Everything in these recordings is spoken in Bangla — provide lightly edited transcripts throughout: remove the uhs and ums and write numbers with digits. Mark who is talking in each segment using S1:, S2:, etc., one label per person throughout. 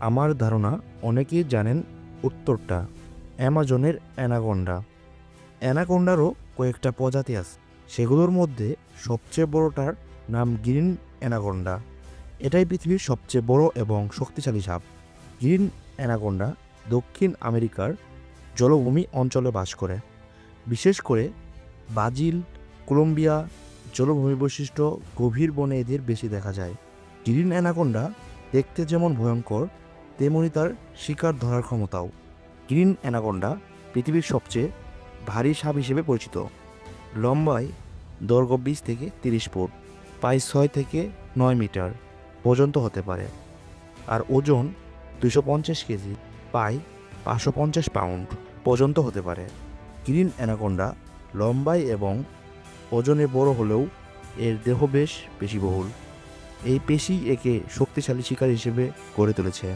S1: আমার ধারণা অনেকেই জানেন উত্তরটা। অ্যামাজনের অ্যানাকোন্ডা। অ্যানাকোন্ডারও কয়েকটা প্রজাতি আছে, সেগুলোর মধ্যে সবচেয়ে বড়টার নাম গ্রিন অ্যানাকোন্ডা। এটাই পৃথিবীর সবচেয়ে বড় এবং শক্তিশালী সাপ। গ্রিন অ্যানাকোন্ডা দক্ষিণ আমেরিকার জলভূমি অঞ্চলে বাস করে, বিশেষ করে ব্রাজিল, কলম্বিয়া জলভূমি বৈশিষ্ট্য গভীর বনে এদের বেশি দেখা যায়। গ্রিন অ্যানাকোন্ডা দেখতে যেমন ভয়ঙ্কর, তেমনি তার শিকার ধরার ক্ষমতাও। গ্রিন অ্যানাকোন্ডা পৃথিবীর সবচেয়ে ভারী সাপ হিসেবে পরিচিত। লম্বায় দৈর্ঘ্য 20 থেকে 30 ফুট, প্রায় 6 থেকে 9 মিটার পর্যন্ত হতে পারে, আর ওজন 250 কেজি, প্রায় 550 পাউন্ড পর্যন্ত হতে পারে। গ্রিন অ্যানাকোন্ডা লম্বায় এবং ওজনে বড় হলেও এর দেহ বেশ পেশিবহুল। এই পেশি একে শক্তিশালী শিকার হিসেবে গড়ে তুলেছে।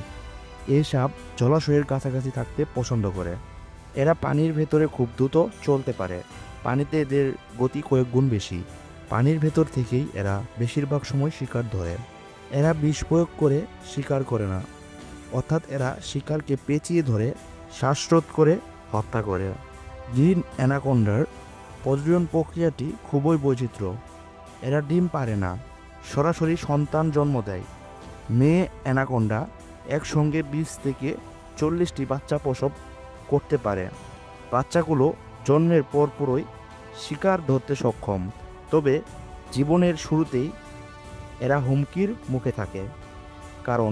S1: এই সাপ জলাশয়ের কাছাকাছি থাকতে পছন্দ করে। এরা পানির ভেতরে খুব দ্রুত চলতে পারে। পানিতে এদের গতি কয়েক গুণ বেশি। পানির ভেতর থেকেই এরা বেশিরভাগ সময় শিকার ধরে। এরা বিষ প্রয়োগ করে শিকার করে না, অর্থাৎ এরা শিকারকে পেঁচিয়ে ধরে শ্বাসরোধ করে হত্যা করে। গ্রিন অ্যানাকোন্ডার প্রজনন প্রক্রিয়াটি খুবই বৈচিত্র্য। এরা ডিম পারে না, সরাসরি সন্তান জন্ম দেয়। মেয়ে অ্যানাকোন্ডা একসঙ্গে 20 থেকে 40টি বাচ্চা প্রসব করতে পারে। বাচ্চাগুলো জন্মের পরপরই শিকার ধরতে সক্ষম, তবে জীবনের শুরুতেই এরা হুমকির মুখে থাকে, কারণ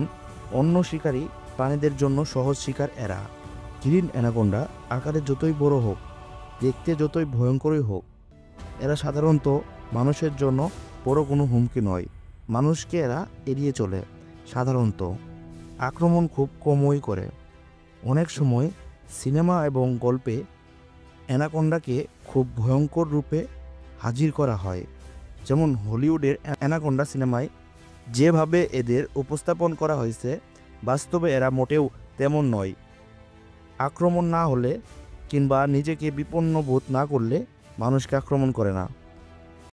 S1: অন্য শিকারী প্রাণীদের জন্য সহজ শিকার এরা। গ্রিন অ্যানাকোন্ডা আকারে যতই বড় হোক, দেখতে যতই ভয়ঙ্করই হোক, এরা সাধারণত মানুষের জন্য বড় কোনো হুমকি নয়। মানুষকে এরা এড়িয়ে চলে, সাধারণত আক্রমণ খুব কমই করে। অনেক সময় সিনেমা এবং গল্পে অ্যানাকোন্ডাকে খুব ভয়ঙ্কর রূপে হাজির করা হয়, যেমন হলিউডের অ্যানাকোন্ডা সিনেমায় যেভাবে এদের উপস্থাপন করা হয়েছে, বাস্তবে এরা মোটেও তেমন নয়। আক্রমণ না হলে কিংবা নিজেকে বিপন্ন বোধ না করলে মানুষকে আক্রমণ করে না।